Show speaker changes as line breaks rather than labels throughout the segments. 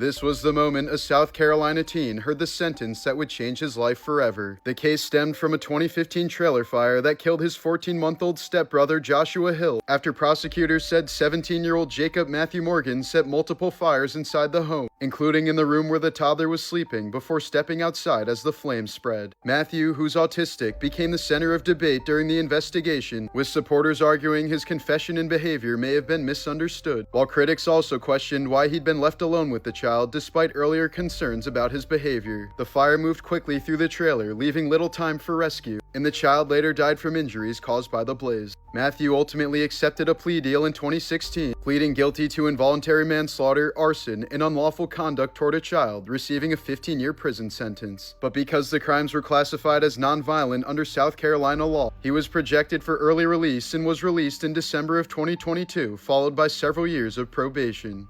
This was the moment a South Carolina teen heard the sentence that would change his life forever. The case stemmed from a 2015 trailer fire that killed his 14-month-old stepbrother Joshua Hill after prosecutors said 17-year-old Jacob Matthew Morgan set multiple fires inside the home, including in the room where the toddler was sleeping, before stepping outside as the flames spread. Matthew, who's autistic, became the center of debate during the investigation, with supporters arguing his confession and behavior may have been misunderstood, while critics also questioned why he'd been left alone with the child despite earlier concerns about his behavior. The fire moved quickly through the trailer, leaving little time for rescue, and the child later died from injuries caused by the blaze. Matthew ultimately accepted a plea deal in 2016, pleading guilty to involuntary manslaughter, arson, and unlawful conduct toward a child, receiving a 15-year prison sentence. But because the crimes were classified as nonviolent under South Carolina law, he was projected for early release and was released in December of 2022, followed by several years of probation.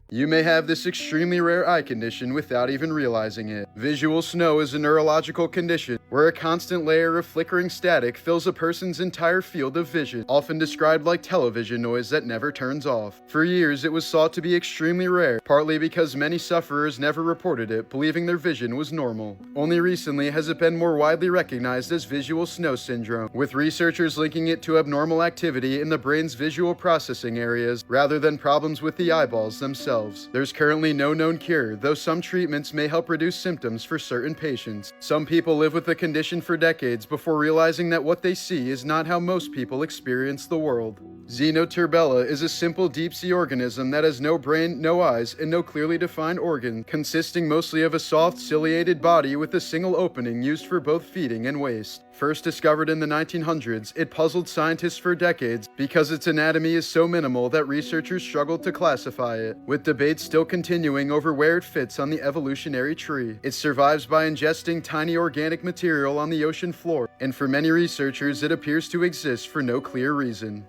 You may have this extremely rare eye condition without even realizing it. Visual snow is a neurological condition where a constant layer of flickering static fills a person's entire field of vision, often described like television noise that never turns off. For years, it was thought to be extremely rare, partly because many sufferers never reported it, believing their vision was normal. Only recently has it been more widely recognized as visual snow syndrome, with researchers linking it to abnormal activity in the brain's visual processing areas rather than problems with the eyeballs themselves. There's currently no known cure, though some treatments may help reduce symptoms for certain patients. Some people live with the condition for decades before realizing that what they see is not how most people experience the world. Xenoturbella is a simple deep-sea organism that has no brain, no eyes, and no clearly defined organ, consisting mostly of a soft, ciliated body with a single opening used for both feeding and waste. First discovered in the 1900s, it puzzled scientists for decades because its anatomy is so minimal that researchers struggled to classify it, with debates still continuing over where it fits on the evolutionary tree. It survives by ingesting tiny organic material on the ocean floor, and for many researchers it appears to exist for no clear reason.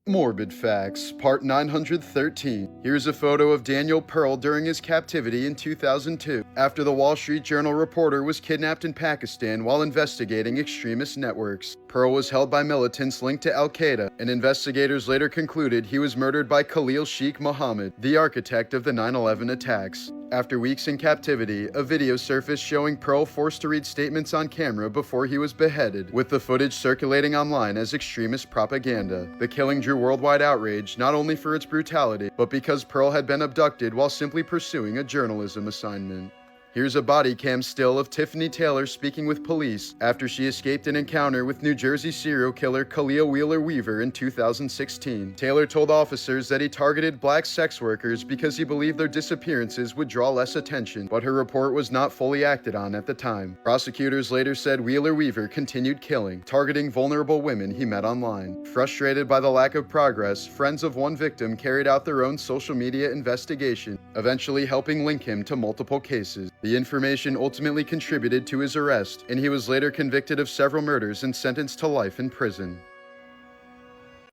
Morbid Facts, Part 913. Here's a photo of Daniel Pearl during his captivity in 2002, after the Wall Street Journal reporter was kidnapped in Pakistan while investigating extremist networks. Pearl was held by militants linked to Al-Qaeda, and investigators later concluded he was murdered by Khalil Sheikh Mohammed, the architect of the 9/11 attacks. After weeks in captivity, a video surfaced showing Pearl forced to read statements on camera before he was beheaded, with the footage circulating online as extremist propaganda. The killing drew worldwide outrage, not only for its brutality, but because Pearl had been abducted while simply pursuing a journalism assignment. Here's a body cam still of Tiffany Taylor speaking with police after she escaped an encounter with New Jersey serial killer Khalil Wheeler Weaver in 2016. Taylor told officers that he targeted black sex workers because he believed their disappearances would draw less attention, but her report was not fully acted on at the time. Prosecutors later said Wheeler Weaver continued killing, targeting vulnerable women he met online. Frustrated by the lack of progress, friends of one victim carried out their own social media investigation, eventually helping link him to multiple cases. The information ultimately contributed to his arrest, and he was later convicted of several murders and sentenced to life in prison.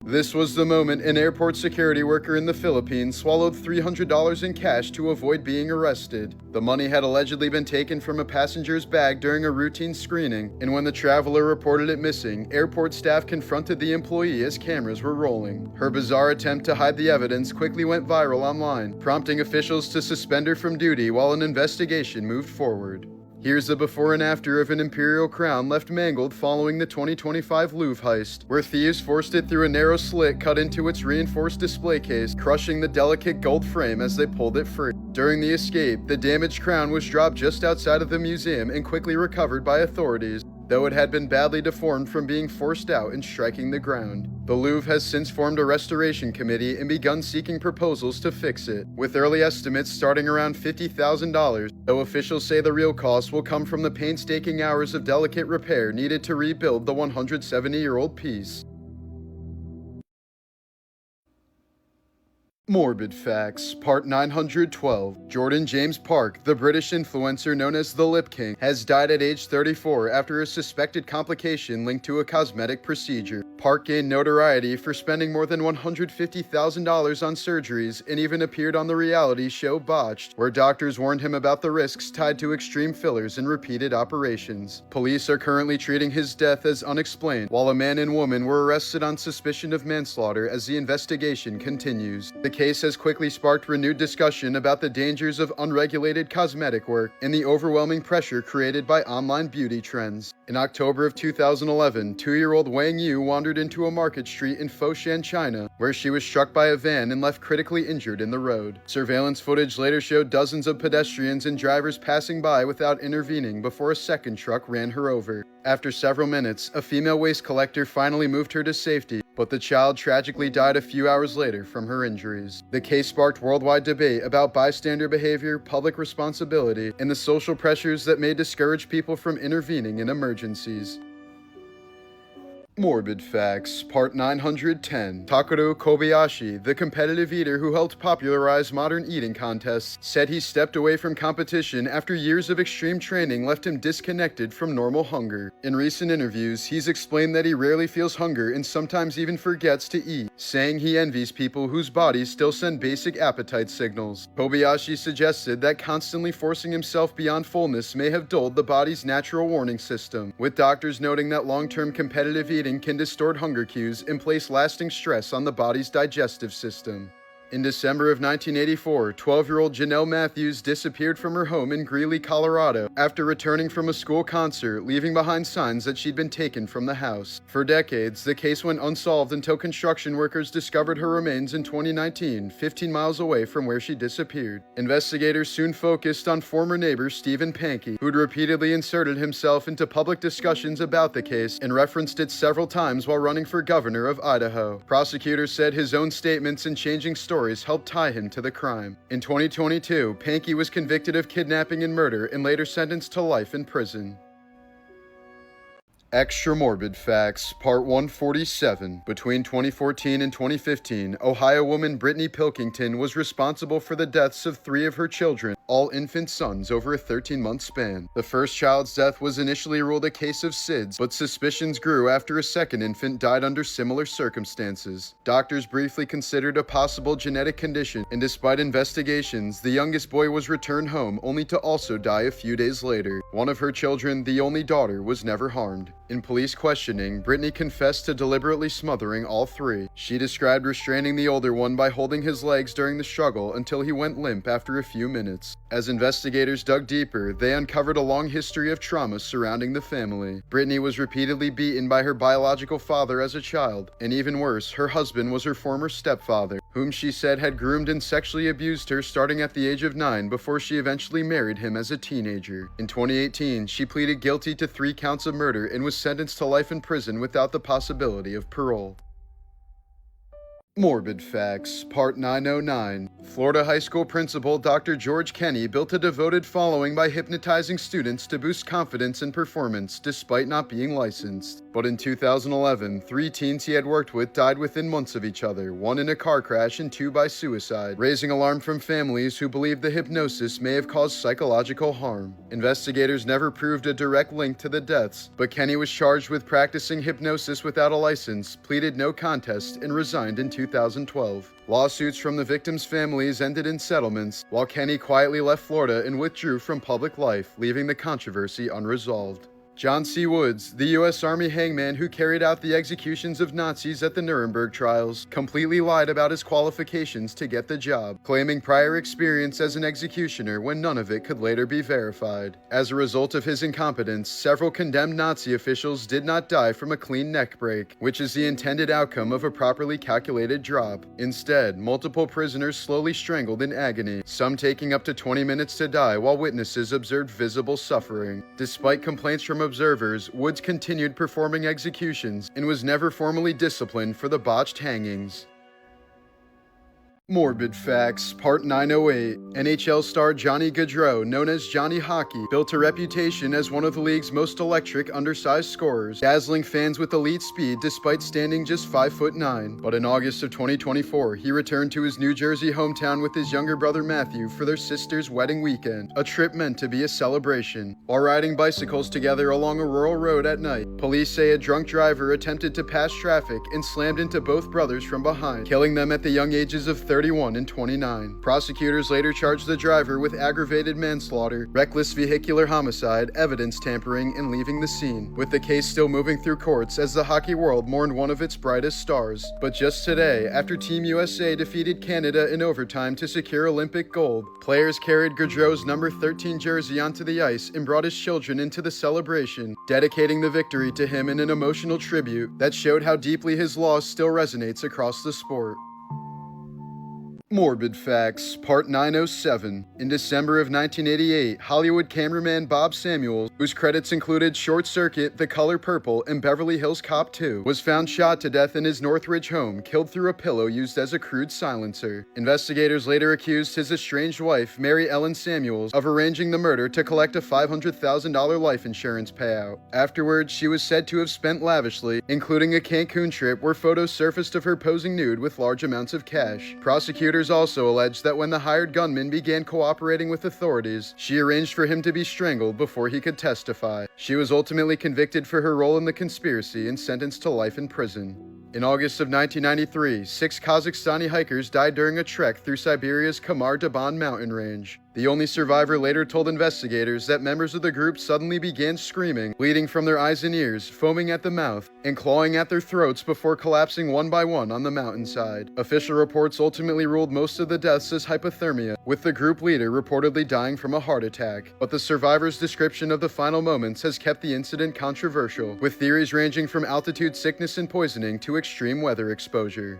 This was the moment an airport security worker in the Philippines swallowed $300 in cash to avoid being arrested. The money had allegedly been taken from a passenger's bag during a routine screening, and when the traveler reported it missing, airport staff confronted the employee as cameras were rolling. Her bizarre attempt to hide the evidence quickly went viral online, prompting officials to suspend her from duty while an investigation moved forward. Here's the before and after of an imperial crown left mangled following the 2025 Louvre heist, where thieves forced it through a narrow slit cut into its reinforced display case, crushing the delicate gold frame as they pulled it free. During the escape, the damaged crown was dropped just outside of the museum and quickly recovered by authorities, though it had been badly deformed from being forced out and striking the ground. The Louvre has since formed a restoration committee and begun seeking proposals to fix it, with early estimates starting around $50,000, though officials say the real cost will come from the painstaking hours of delicate repair needed to rebuild the 170-year-old piece. Morbid Facts, Part 912. Jordan James Park, the British influencer known as the Lip King, has died at age 34 after a suspected complication linked to a cosmetic procedure. Park gained notoriety for spending more than $150,000 on surgeries and even appeared on the reality show Botched, where doctors warned him about the risks tied to extreme fillers and repeated operations. Police are currently treating his death as unexplained, while a man and woman were arrested on suspicion of manslaughter as the investigation continues. The case has quickly sparked renewed discussion about the dangers of unregulated cosmetic work and the overwhelming pressure created by online beauty trends. In October of 2011, 2-year-old Wang Yu wandered into a market street in Foshan, China, where she was struck by a van and left critically injured in the road. Surveillance footage later showed dozens of pedestrians and drivers passing by without intervening before a second truck ran her over. After several minutes, a female waste collector finally moved her to safety, but the child tragically died a few hours later from her injuries. The case sparked worldwide debate about bystander behavior, public responsibility, and the social pressures that may discourage people from intervening in emergencies. Morbid Facts, Part 910. Takeru Kobayashi, the competitive eater who helped popularize modern eating contests, said he stepped away from competition after years of extreme training left him disconnected from normal hunger. In recent interviews, he's explained that he rarely feels hunger and sometimes even forgets to eat, saying he envies people whose bodies still send basic appetite signals. Kobayashi suggested that constantly forcing himself beyond fullness may have dulled the body's natural warning system, with doctors noting that long-term competitive eating can distort hunger cues and place lasting stress on the body's digestive system. In December of 1984, 12-year-old Janelle Matthews disappeared from her home in Greeley, Colorado, after returning from a school concert, leaving behind signs that she'd been taken from the house. For decades, the case went unsolved until construction workers discovered her remains in 2019, 15 miles away from where she disappeared. Investigators soon focused on former neighbor Stephen Pankey, who'd repeatedly inserted himself into public discussions about the case and referenced it several times while running for governor of Idaho. Prosecutors said his own statements and changing stories helped tie him to the crime. In 2022, Pankey was convicted of kidnapping and murder and later sentenced to life in prison. Extra Morbid Facts, Part 147. Between 2014 and 2015, Ohio woman Brittany Pilkington was responsible for the deaths of 3 of her children, all infant sons, over a 13-month span. The first child's death was initially ruled a case of SIDS, but suspicions grew after a second infant died under similar circumstances. Doctors briefly considered a possible genetic condition, and despite investigations, the youngest boy was returned home only to also die a few days later. One of her children, the only daughter, was never harmed. In police questioning, Brittany confessed to deliberately smothering all 3. She described restraining the older one by holding his legs during the struggle until he went limp after a few minutes. As investigators dug deeper, they uncovered a long history of trauma surrounding the family. Brittany was repeatedly beaten by her biological father as a child, and even worse, her husband was her former stepfather, whom she said had groomed and sexually abused her starting at the age of 9 before she eventually married him as a teenager. In 2018, she pleaded guilty to 3 counts of murder and was sentenced to life in prison without the possibility of parole. Morbid Facts, Part 909. Florida high school principal Dr. George Kenny built a devoted following by hypnotizing students to boost confidence and performance despite not being licensed. But in 2011, 3 teens he had worked with died within months of each other, 1 in a car crash and 2 by suicide, raising alarm from families who believed the hypnosis may have caused psychological harm. Investigators never proved a direct link to the deaths, but Kenny was charged with practicing hypnosis without a license, pleaded no contest, and resigned in 2012. Lawsuits from the victims' families ended in settlements, while Kenny quietly left Florida and withdrew from public life, leaving the controversy unresolved. John C. Woods, the U.S. Army hangman who carried out the executions of Nazis at the Nuremberg trials, completely lied about his qualifications to get the job, claiming prior experience as an executioner when none of it could later be verified. As a result of his incompetence, several condemned Nazi officials did not die from a clean neck break, which is the intended outcome of a properly calculated drop. Instead, multiple prisoners slowly strangled in agony, some taking up to 20 minutes to die while witnesses observed visible suffering. Despite complaints from observers, Woods continued performing executions and was never formally disciplined for the botched hangings. Morbid Facts, Part 908. NHL star Johnny Gaudreau, known as Johnny Hockey, built a reputation as one of the league's most electric, undersized scorers, dazzling fans with elite speed despite standing just 5'9". But in August of 2024, he returned to his New Jersey hometown with his younger brother Matthew for their sister's wedding weekend, a trip meant to be a celebration. While riding bicycles together along a rural road at night, police say a drunk driver attempted to pass traffic and slammed into both brothers from behind, killing them at the young ages of 30 31 and 29. Prosecutors later charged the driver with aggravated manslaughter, reckless vehicular homicide, evidence tampering, and leaving the scene, with the case still moving through courts as the hockey world mourned one of its brightest stars. But just today, after Team USA defeated Canada in overtime to secure Olympic gold, players carried Gaudreau's number 13 jersey onto the ice and brought his children into the celebration, dedicating the victory to him in an emotional tribute that showed how deeply his loss still resonates across the sport. Morbid Facts, Part 907. In December of 1988, Hollywood cameraman Bob Samuels, whose credits included Short Circuit, The Color Purple, and Beverly Hills Cop 2, was found shot to death in his Northridge home, killed through a pillow used as a crude silencer. Investigators later accused his estranged wife, Mary Ellen Samuels, of arranging the murder to collect a $500,000 life insurance payout. Afterwards, she was said to have spent lavishly, including a Cancun trip where photos surfaced of her posing nude with large amounts of cash. Prosecutors also alleged that when the hired gunman began cooperating with authorities, she arranged for him to be strangled before he could testify. She was ultimately convicted for her role in the conspiracy and sentenced to life in prison. In August of 1993, 6 Kazakhstani hikers died during a trek through Siberia's Kamar-Daban mountain range. The only survivor later told investigators that members of the group suddenly began screaming, bleeding from their eyes and ears, foaming at the mouth, and clawing at their throats before collapsing one by one on the mountainside. Official reports ultimately ruled most of the deaths as hypothermia, with the group leader reportedly dying from a heart attack. But the survivor's description of the final moments has kept the incident controversial, with theories ranging from altitude sickness and poisoning to extreme weather exposure.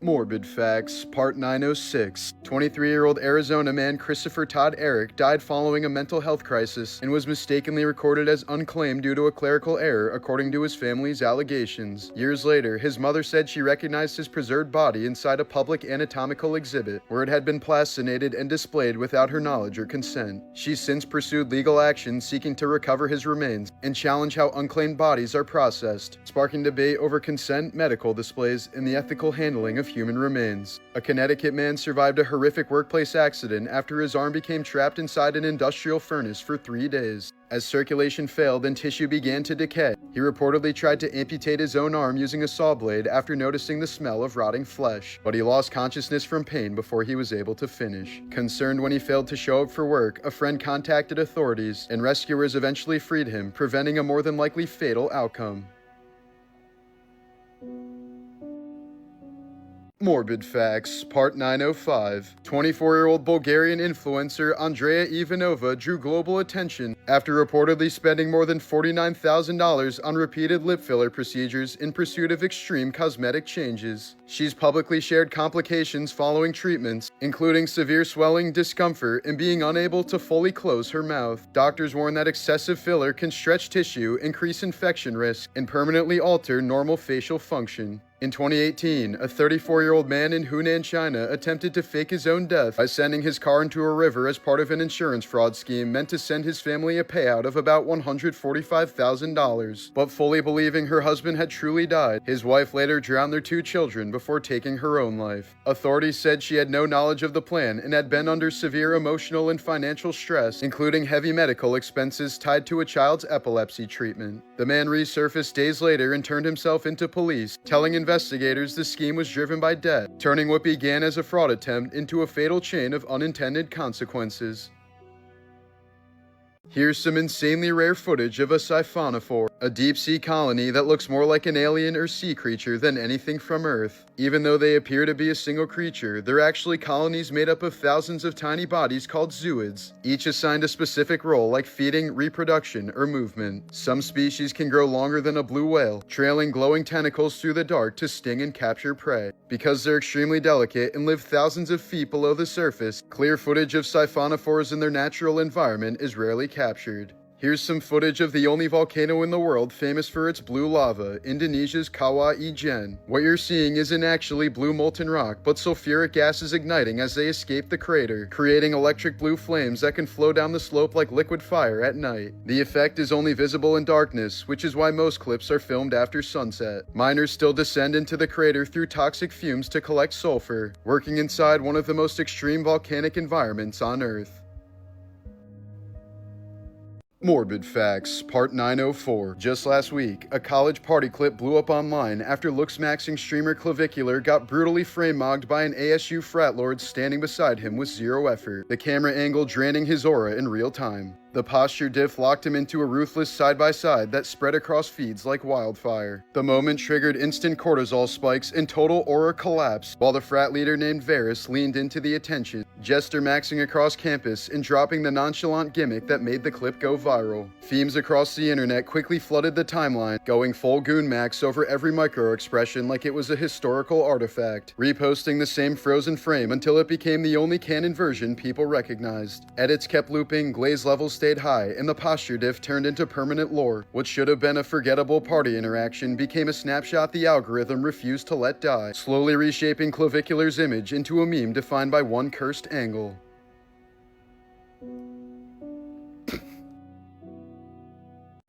Morbid Facts, Part 906. 23-year-old Arizona man Christopher Todd Eric died following a mental health crisis and was mistakenly recorded as unclaimed due to a clerical error, according to his family's allegations. Years later, his mother said she recognized his preserved body inside a public anatomical exhibit, where it had been plastinated and displayed without her knowledge or consent. She's since pursued legal action seeking to recover his remains and challenge how unclaimed bodies are processed, sparking debate over consent, medical displays, and the ethical handling of human remains. A Connecticut man survived a horrific workplace accident after his arm became trapped inside an industrial furnace for 3 days. As circulation failed and tissue began to decay, he reportedly tried to amputate his own arm using a saw blade after noticing the smell of rotting flesh, but he lost consciousness from pain before he was able to finish. Concerned when he failed to show up for work, a friend contacted authorities, and rescuers eventually freed him, preventing a more than likely fatal outcome. Morbid Facts, Part 905. 24-year-old Bulgarian influencer Andrea Ivanova drew global attention after reportedly spending more than $49,000 on repeated lip filler procedures in pursuit of extreme cosmetic changes. She's publicly shared complications following treatments, including severe swelling, discomfort, and being unable to fully close her mouth. Doctors warn that excessive filler can stretch tissue, increase infection risk, and permanently alter normal facial function. In 2018, a 34-year-old man in Hunan, China attempted to fake his own death by sending his car into a river as part of an insurance fraud scheme meant to send his family a payout of about $145,000. But fully believing her husband had truly died, his wife later drowned their 2 children before taking her own life. Authorities said she had no knowledge of the plan and had been under severe emotional and financial stress, including heavy medical expenses tied to a child's epilepsy treatment. The man resurfaced days later and turned himself into police, telling investigators the scheme was driven by debt, turning what began as a fraud attempt into a fatal chain of unintended consequences. Here's some insanely rare footage of a siphonophore, a deep-sea colony that looks more like an alien or sea creature than anything from Earth. Even though they appear to be a single creature, they're actually colonies made up of thousands of tiny bodies called zooids, each assigned a specific role like feeding, reproduction, or movement. Some species can grow longer than a blue whale, trailing glowing tentacles through the dark to sting and capture prey. Because they're extremely delicate and live thousands of feet below the surface, clear footage of siphonophores in their natural environment is rarely captured. Here's some footage of the only volcano in the world famous for its blue lava, Indonesia's Kawah Ijen. What you're seeing isn't actually blue molten rock, but sulfuric gas is igniting as they escape the crater, creating electric blue flames that can flow down the slope like liquid fire at night. The effect is only visible in darkness, which is why most clips are filmed after sunset. Miners still descend into the crater through toxic fumes to collect sulfur, working inside one of the most extreme volcanic environments on Earth. Morbid Facts, Part 904. Just last week, a college party clip blew up online after looks-maxing streamer Clavicular got brutally frame-mogged by an ASU frat lord standing beside him with zero effort, the camera angle draining his aura in real time. The posture diff locked him into a ruthless side-by-side that spread across feeds like wildfire. The moment triggered instant cortisol spikes and total aura collapse, while the frat leader named Varys leaned into the attention, jester maxing across campus and dropping the nonchalant gimmick that made the clip go viral. Themes across the internet quickly flooded the timeline, going full goon max over every micro-expression like it was a historical artifact, reposting the same frozen frame until it became the only canon version people recognized. Edits kept looping, glaze levels stayed high, and the posture diff turned into permanent lore. What should have been a forgettable party interaction became a snapshot the algorithm refused to let die, slowly reshaping Clavicular's image into a meme defined by one cursed angle.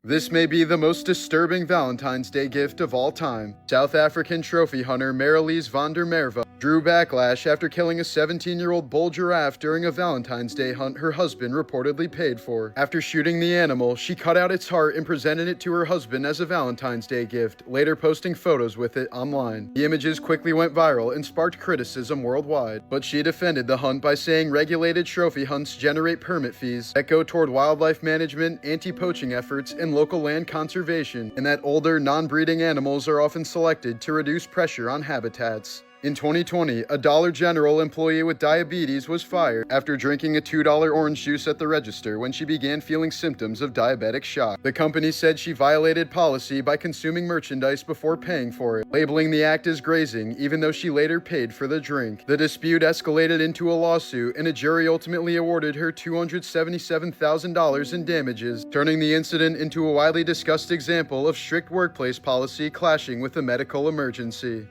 This may be the most disturbing Valentine's Day gift of all time. South African trophy hunter Marilies van der Merwe drew backlash after killing a 17-year-old bull giraffe during a Valentine's Day hunt her husband reportedly paid for. After shooting the animal, she cut out its heart and presented it to her husband as a Valentine's Day gift, later posting photos with it online. The images quickly went viral and sparked criticism worldwide, but she defended the hunt by saying regulated trophy hunts generate permit fees that go toward wildlife management, anti-poaching efforts, and local land conservation, and that older, non-breeding animals are often selected to reduce pressure on habitats. In 2020, a Dollar General employee with diabetes was fired after drinking a $2 orange juice at the register when she began feeling symptoms of diabetic shock. The company said she violated policy by consuming merchandise before paying for it, labeling the act as grazing even though she later paid for the drink. The dispute escalated into a lawsuit, and a jury ultimately awarded her $277,000 in damages, turning the incident into a widely discussed example of strict workplace policy clashing with a medical emergency.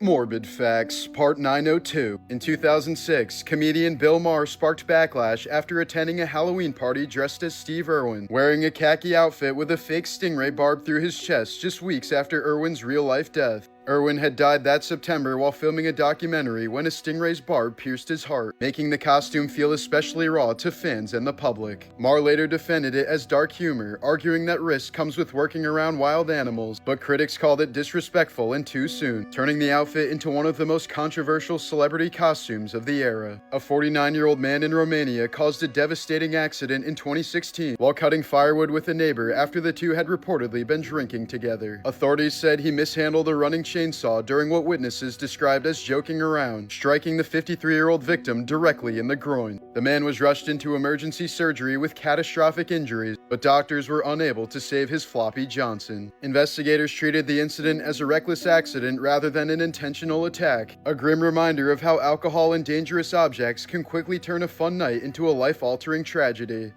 Morbid Facts, Part 902. In 2006, comedian Bill Maher sparked backlash after attending a Halloween party dressed as Steve Irwin, wearing a khaki outfit with a fake stingray barbed through his chest just weeks after Irwin's real-life death. Irwin had died that September while filming a documentary when a stingray's barb pierced his heart, making the costume feel especially raw to fans and the public. Maher later defended it as dark humor, arguing that risk comes with working around wild animals, but critics called it disrespectful and too soon, turning the outfit into one of the most controversial celebrity costumes of the era. A 49-year-old man in Romania caused a devastating accident in 2016 while cutting firewood with a neighbor after the two had reportedly been drinking together. Authorities said he mishandled a running chainsaw during what witnesses described as joking around, striking the 53-year-old victim directly in the groin. The man was rushed into emergency surgery with catastrophic injuries, but doctors were unable to save his floppy Johnson. Investigators treated the incident as a reckless accident rather than an intentional attack, a grim reminder of how alcohol and dangerous objects can quickly turn a fun night into a life-altering tragedy.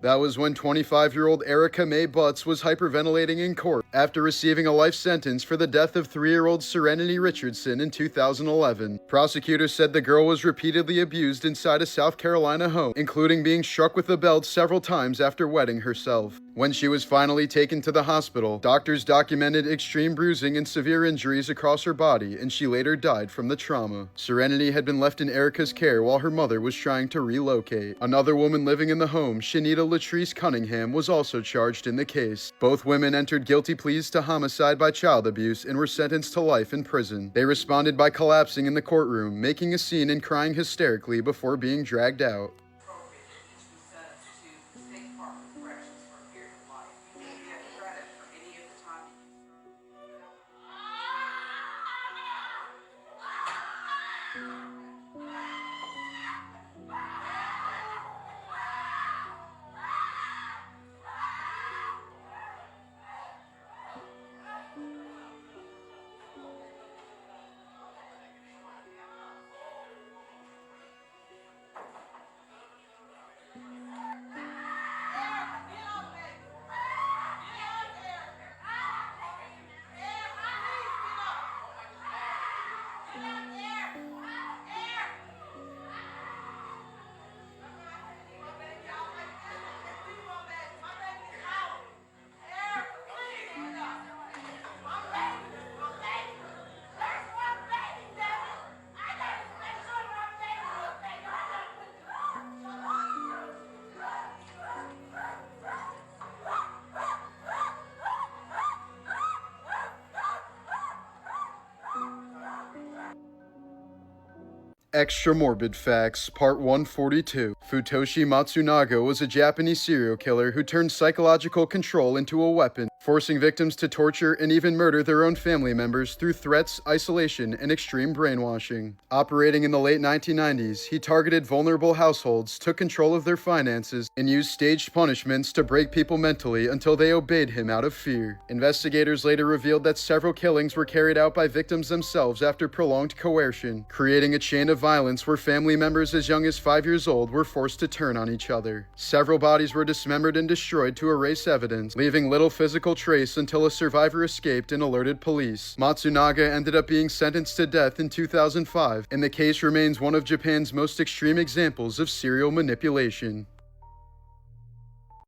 That was when 25-year-old Erica Mae Butts was hyperventilating in court after receiving a life sentence for the death of 3-year-old Serenity Richardson in 2011. Prosecutors said the girl was repeatedly abused inside a South Carolina home, including being struck with a belt several times after wetting herself. When she was finally taken to the hospital, doctors documented extreme bruising and severe injuries across her body, and she later died from the trauma. Serenity had been left in Erica's care while her mother was trying to relocate. Another woman living in the home, Shanita Latrice Cunningham, was also charged in the case. Both women entered guilty pleas to homicide by child abuse and were sentenced to life in prison. They responded by collapsing in the courtroom, making a scene and crying hysterically before being dragged out. Extra Morbid Facts, Part 142. Futoshi Matsunaga was a Japanese serial killer who turned psychological control into a weapon, forcing victims to torture and even murder their own family members through threats, isolation, and extreme brainwashing. Operating in the late 1990s, he targeted vulnerable households, took control of their finances, and used staged punishments to break people mentally until they obeyed him out of fear. Investigators later revealed that several killings were carried out by victims themselves after prolonged coercion, creating a chain of violence where family members as young as 5 years old were forced to turn on each other. Several bodies were dismembered and destroyed to erase evidence, leaving little physical trace until a survivor escaped and alerted police. Matsunaga ended up being sentenced to death in 2005, and the case remains one of Japan's most extreme examples of serial manipulation.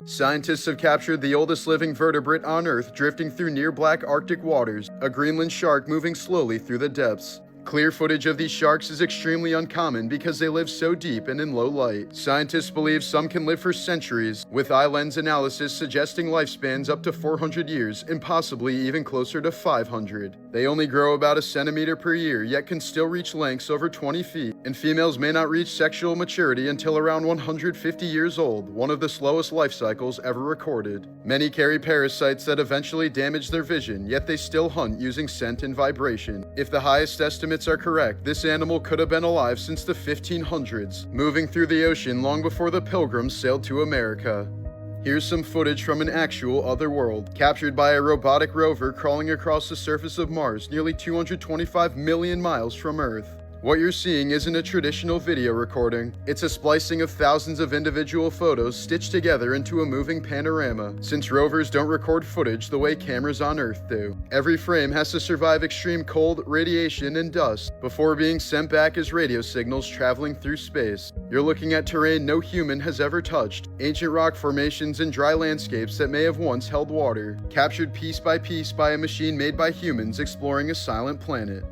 Scientists have captured the oldest living vertebrate on Earth drifting through near black Arctic waters, a Greenland shark moving slowly through the depths. Clear footage of these sharks is extremely uncommon because they live so deep and in low light. Scientists believe some can live for centuries, with eye lens analysis suggesting lifespans up to 400 years and possibly even closer to 500. They only grow about a centimeter per year, yet can still reach lengths over 20 feet, and females may not reach sexual maturity until around 150 years old, one of the slowest life cycles ever recorded. Many carry parasites that eventually damage their vision, yet they still hunt using scent and vibration. If the highest estimates are correct, this animal could have been alive since the 1500s, moving through the ocean long before the Pilgrims sailed to America. Here's some footage from an actual other world, captured by a robotic rover crawling across the surface of Mars nearly 225 million miles from Earth. What you're seeing isn't a traditional video recording. It's a splicing of thousands of individual photos stitched together into a moving panorama, since rovers don't record footage the way cameras on Earth do. Every frame has to survive extreme cold, radiation, and dust before being sent back as radio signals traveling through space. You're looking at terrain no human has ever touched, ancient rock formations and dry landscapes that may have once held water, captured piece by a machine made by humans exploring a silent planet.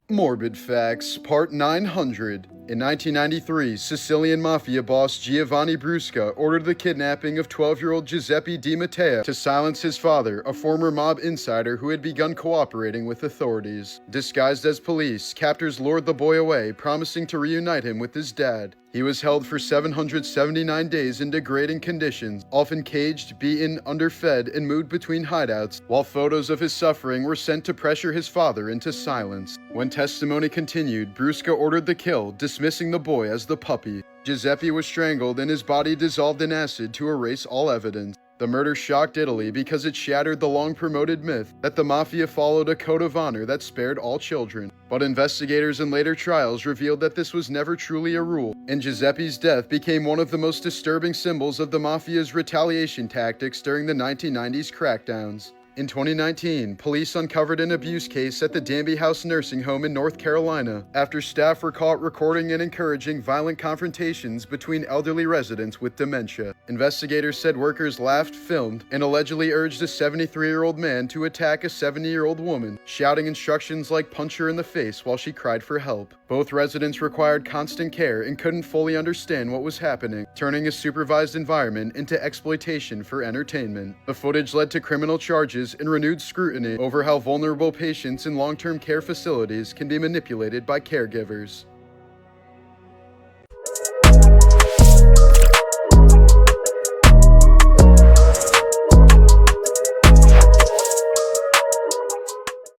Morbid Facts, Part 900. In 1993, Sicilian mafia boss Giovanni Brusca ordered the kidnapping of 12-year-old Giuseppe Di Matteo to silence his father, a former mob insider who had begun cooperating with authorities. Disguised as police, captors lured the boy away, promising to reunite him with his dad. He was held for 779 days in degrading conditions, often caged, beaten, underfed, and moved between hideouts, while photos of his suffering were sent to pressure his father into silence. When testimony continued, Brusca ordered the kill, dismissing the boy as the puppy. Giuseppe was strangled and his body dissolved in acid to erase all evidence. The murder shocked Italy because it shattered the long-promoted myth that the mafia followed a code of honor that spared all children. But investigators in later trials revealed that this was never truly a rule, and Giuseppe's death became one of the most disturbing symbols of the mafia's retaliation tactics during the 1990s crackdowns. In 2019, police uncovered an abuse case at the Danby House nursing home in North Carolina after staff were caught recording and encouraging violent confrontations between elderly residents with dementia. Investigators said workers laughed, filmed, and allegedly urged a 73-year-old man to attack a 70-year-old woman, shouting instructions like punch her in the face while she cried for help. Both residents required constant care and couldn't fully understand what was happening, turning a supervised environment into exploitation for entertainment. The footage led to criminal charges and renewed scrutiny over how vulnerable patients in long-term care facilities can be manipulated by caregivers.